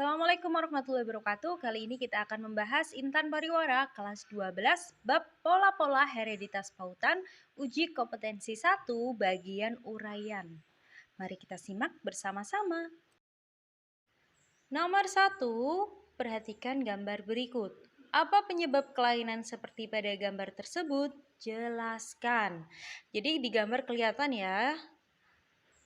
Assalamualaikum warahmatullahi wabarakatuh. Kali ini kita akan membahas Intan Pariwara kelas 12 bab pola-pola hereditas pautan uji kompetensi 1 bagian uraian. Mari kita simak bersama-sama. Nomor 1, perhatikan gambar berikut. Apa penyebab kelainan seperti pada gambar tersebut? Jelaskan. Jadi di gambar kelihatan ya,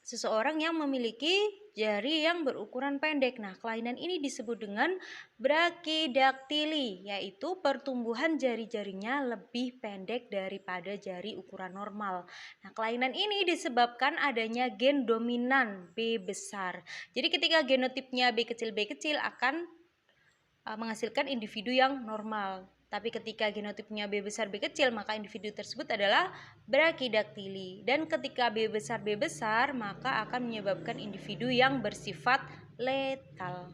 seseorang yang memiliki jari yang berukuran pendek. Nah, kelainan ini disebut dengan brachidaktili, yaitu pertumbuhan jari-jarinya lebih pendek daripada jari ukuran normal. Nah, kelainan ini disebabkan adanya gen dominan B besar. Jadi ketika genotipnya B kecil akan menghasilkan individu yang normal. Tapi ketika genotipnya B besar B kecil, maka individu tersebut adalah brachidaktili. Dan ketika B besar, maka akan menyebabkan individu yang bersifat letal.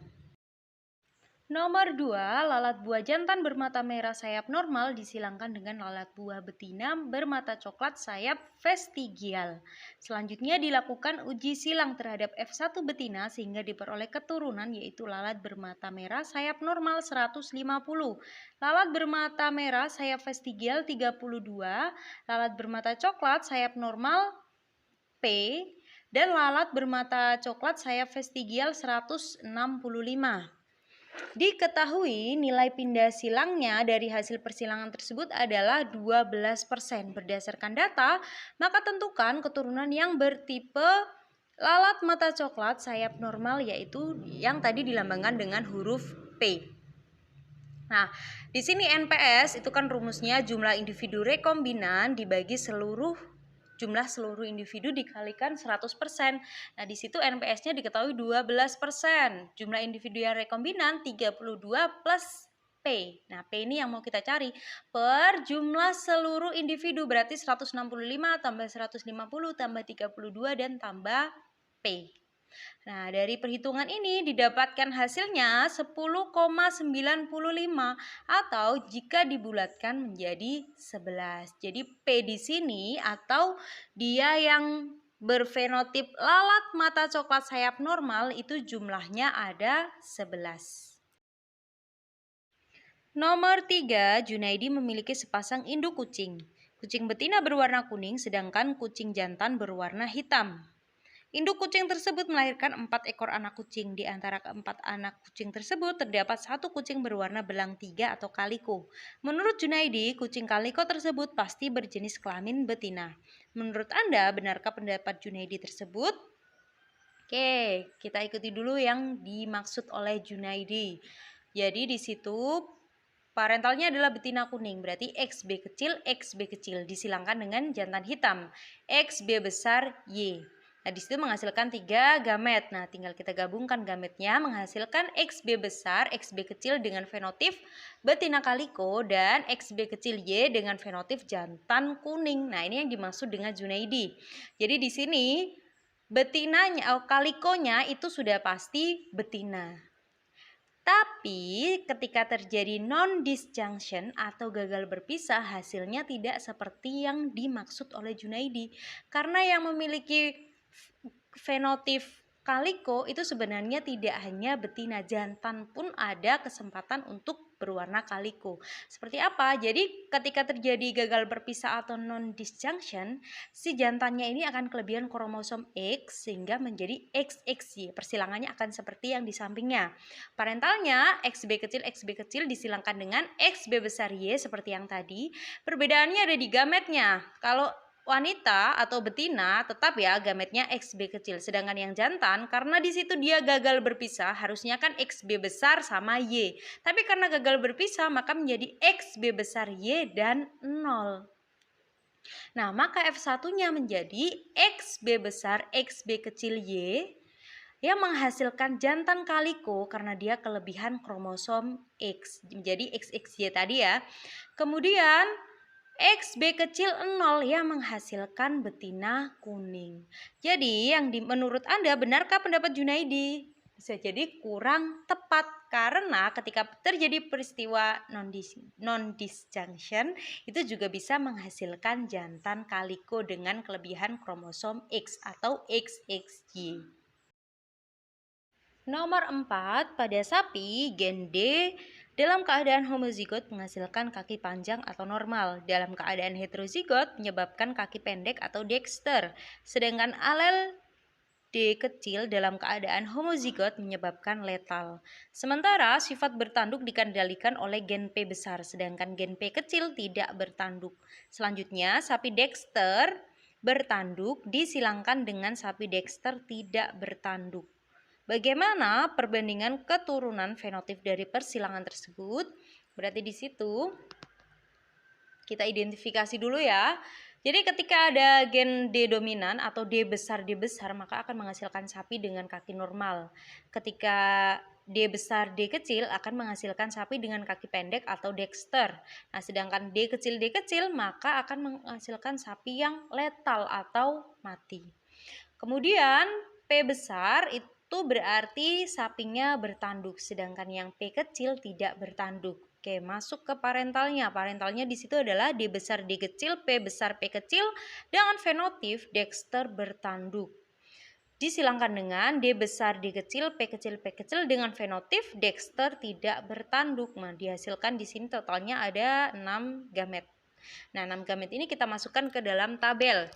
Nomor 2, lalat buah jantan bermata merah sayap normal disilangkan dengan lalat buah betina bermata coklat sayap vestigial. Selanjutnya dilakukan uji silang terhadap F1 betina sehingga diperoleh keturunan yaitu lalat bermata merah sayap normal 150, lalat bermata merah sayap vestigial 32, lalat bermata coklat sayap normal P, dan lalat bermata coklat sayap vestigial 165. Diketahui nilai pindah silangnya dari hasil persilangan tersebut adalah 12%. Berdasarkan data, maka tentukan keturunan yang bertipe lalat mata coklat sayap normal yaitu yang tadi dilambangkan dengan huruf P. Nah, di sini NPS itu kan rumusnya jumlah individu rekombinan dibagi jumlah seluruh individu dikalikan 100%. Nah, di situ NPS-nya diketahui 12%. Jumlah individu yang rekombinan 32 plus P. Nah, P ini yang mau kita cari per jumlah seluruh individu, berarti 165 tambah 150 tambah 32 dan tambah P. Nah, dari perhitungan ini didapatkan hasilnya 10,95 atau jika dibulatkan menjadi 11. Jadi P di sini atau dia yang berfenotip lalat mata coklat sayap normal itu jumlahnya ada 11. Nomor 3, Junaidi memiliki sepasang induk kucing. Kucing betina berwarna kuning sedangkan kucing jantan berwarna hitam. Induk kucing tersebut melahirkan 4 ekor anak kucing. Di antara keempat anak kucing tersebut terdapat satu kucing berwarna belang 3 atau kaliko. Menurut Junaidi, kucing kaliko tersebut pasti berjenis kelamin betina. Menurut Anda, benarkah pendapat Junaidi tersebut? Oke, kita ikuti dulu yang dimaksud oleh Junaidi. Jadi di situ parentalnya adalah betina kuning, berarti XB kecil disilangkan dengan jantan hitam XB besar Y. Nah, di situ menghasilkan 3 gamet. Nah, tinggal kita gabungkan gametnya menghasilkan XB besar, XB kecil dengan fenotip betina kaliko dan XB kecil Y dengan fenotip jantan kuning. Nah, ini yang dimaksud dengan Junaidi. Jadi di sini betinanya kalikonya itu sudah pasti betina. Tapi ketika terjadi non-disjunction atau gagal berpisah, hasilnya tidak seperti yang dimaksud oleh Junaidi. Karena yang memiliki fenotip kaliko itu sebenarnya tidak hanya betina, jantan pun ada kesempatan untuk berwarna kaliko. Seperti apa? Jadi ketika terjadi gagal berpisah atau non-disjunction, si jantannya ini akan kelebihan kromosom X sehingga menjadi XXY. Persilangannya akan seperti yang di sampingnya. Parentalnya XB kecil disilangkan dengan XB besar Y seperti yang tadi. Perbedaannya ada di gametnya. Kalau wanita atau betina tetap ya gametnya XB kecil, sedangkan yang jantan karena di situ dia gagal berpisah harusnya kan XB besar sama Y, tapi karena gagal berpisah maka menjadi XB besar Y dan 0. Nah, maka F1-nya menjadi XB besar XB kecil Y yang menghasilkan jantan kaliko karena dia kelebihan kromosom X, menjadi XXY tadi ya. Kemudian XB kecil 0 yang menghasilkan betina kuning. Jadi yang menurut Anda benarkah pendapat Junaidi? Bisa jadi kurang tepat karena ketika terjadi peristiwa non-disjunction itu juga bisa menghasilkan jantan kaliko dengan kelebihan kromosom X atau XXY. Nomor 4, pada sapi, gen D dalam keadaan homozigot menghasilkan kaki panjang atau normal. Dalam keadaan heterozigot menyebabkan kaki pendek atau dexter. Sedangkan alel D kecil dalam keadaan homozigot menyebabkan letal. Sementara sifat bertanduk dikendalikan oleh gen P besar, sedangkan gen P kecil tidak bertanduk. Selanjutnya, sapi dexter bertanduk disilangkan dengan sapi dexter tidak bertanduk. Bagaimana perbandingan keturunan fenotip dari persilangan tersebut? Berarti di situ kita identifikasi dulu ya. Jadi ketika ada gen D dominan atau D besar maka akan menghasilkan sapi dengan kaki normal. Ketika D besar D kecil akan menghasilkan sapi dengan kaki pendek atau dexter. Nah, sedangkan D kecil maka akan menghasilkan sapi yang letal atau mati. Kemudian P besar itu berarti sapinya bertanduk, sedangkan yang P kecil tidak bertanduk. Oke, masuk ke parentalnya. Parentalnya di situ adalah D besar D kecil, P besar P kecil dengan fenotip dexter bertanduk. Disilangkan dengan D besar D kecil, P kecil dengan fenotip dexter tidak bertanduk. Nah, dihasilkan di sini totalnya ada 6 gamet. Nah, 6 gamet ini kita masukkan ke dalam tabel.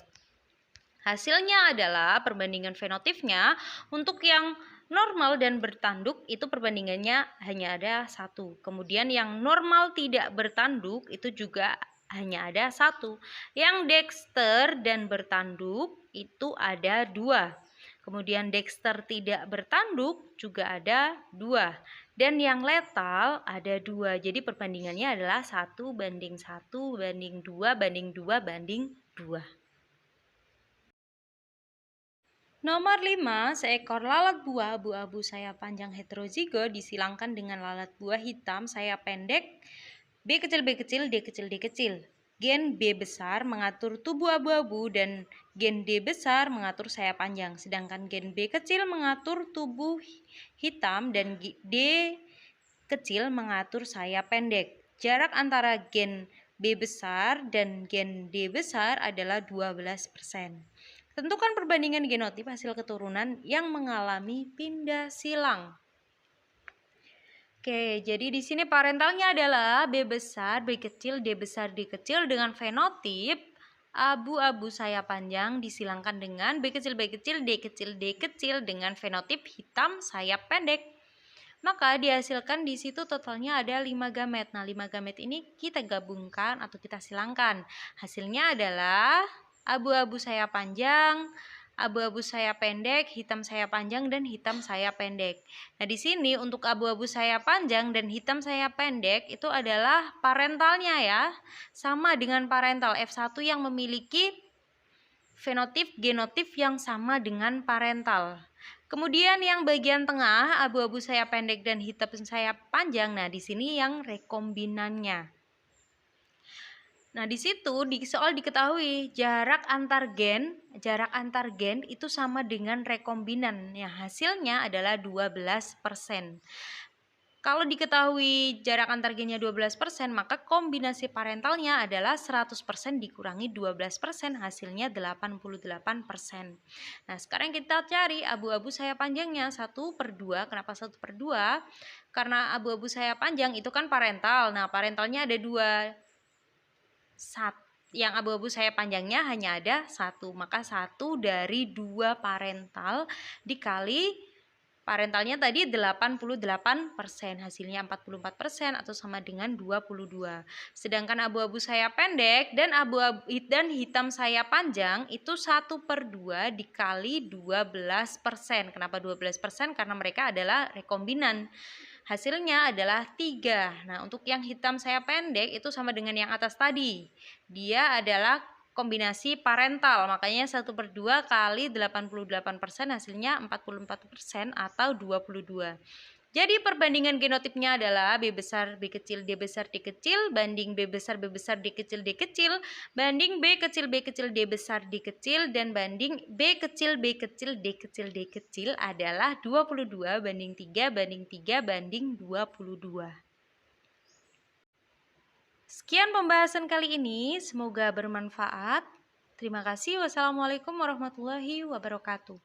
Hasilnya adalah perbandingan fenotipnya untuk yang normal dan bertanduk itu perbandingannya hanya ada 1. Kemudian yang normal tidak bertanduk itu juga hanya ada 1. Yang dexter dan bertanduk itu ada 2. Kemudian dexter tidak bertanduk juga ada 2. Dan yang letal ada 2. Jadi perbandingannya adalah 1 banding 1 banding 2 banding 2 banding 2. Nomor 5, seekor lalat buah abu-abu sayap panjang heterozigot disilangkan dengan lalat buah hitam sayap pendek B kecil, D kecil, D kecil. Gen B besar mengatur tubuh abu-abu dan gen D besar mengatur sayap panjang. Sedangkan gen B kecil mengatur tubuh hitam dan D kecil mengatur sayap pendek. Jarak antara gen B besar dan gen D besar adalah 12%. Tentukan perbandingan genotip hasil keturunan yang mengalami pindah silang. Oke, jadi di sini parentalnya adalah B besar, B kecil, D besar, D kecil dengan fenotip abu-abu sayap panjang disilangkan dengan B kecil, D kecil, D kecil dengan fenotip hitam sayap pendek. Maka dihasilkan di situ totalnya ada 5 gamet. Nah, 5 gamet ini kita gabungkan atau kita silangkan. Hasilnya adalah abu-abu sayap panjang, abu-abu sayap pendek, hitam sayap panjang, dan hitam sayap pendek. Nah, di sini untuk abu-abu sayap panjang dan hitam sayap pendek itu adalah parentalnya ya. Sama dengan parental F1 yang memiliki fenotip genotip yang sama dengan parental. Kemudian yang bagian tengah abu-abu sayap pendek dan hitam sayap panjang. Nah, di sini yang rekombinannya. Nah, di situ di soal diketahui jarak antar gen itu sama dengan rekombinan. Yang hasilnya adalah 12%. Kalau diketahui jarak antar gennya 12%, maka kombinasi parentalnya adalah 100% dikurangi 12%, hasilnya 88%. Nah, sekarang kita cari abu-abu sayap panjangnya 1/2. Kenapa 1/2? Karena abu-abu sayap panjang itu kan parental. Nah, parentalnya ada 2. Yang abu-abu sayap panjangnya hanya ada 1, maka 1 dari 2 parental dikali parentalnya tadi 88%, hasilnya 44% atau sama dengan 22. Sedangkan abu-abu sayap pendek dan hitam sayap panjang itu 1/2 dikali 12%. Kenapa 12%? Karena mereka adalah rekombinan. Hasilnya adalah 3. Nah, untuk yang hitam sayap pendek itu sama dengan yang atas tadi. Dia adalah kombinasi parental, makanya 1/2 kali 88% hasilnya 44% atau 22. Jadi perbandingan genotipnya adalah B besar B kecil D besar D kecil banding B besar D kecil D kecil banding B kecil D besar D kecil dan banding B kecil D kecil D kecil adalah 22 banding 3 banding 3 banding 22. Sekian pembahasan kali ini, semoga bermanfaat. Terima kasih. Wassalamualaikum warahmatullahi wabarakatuh.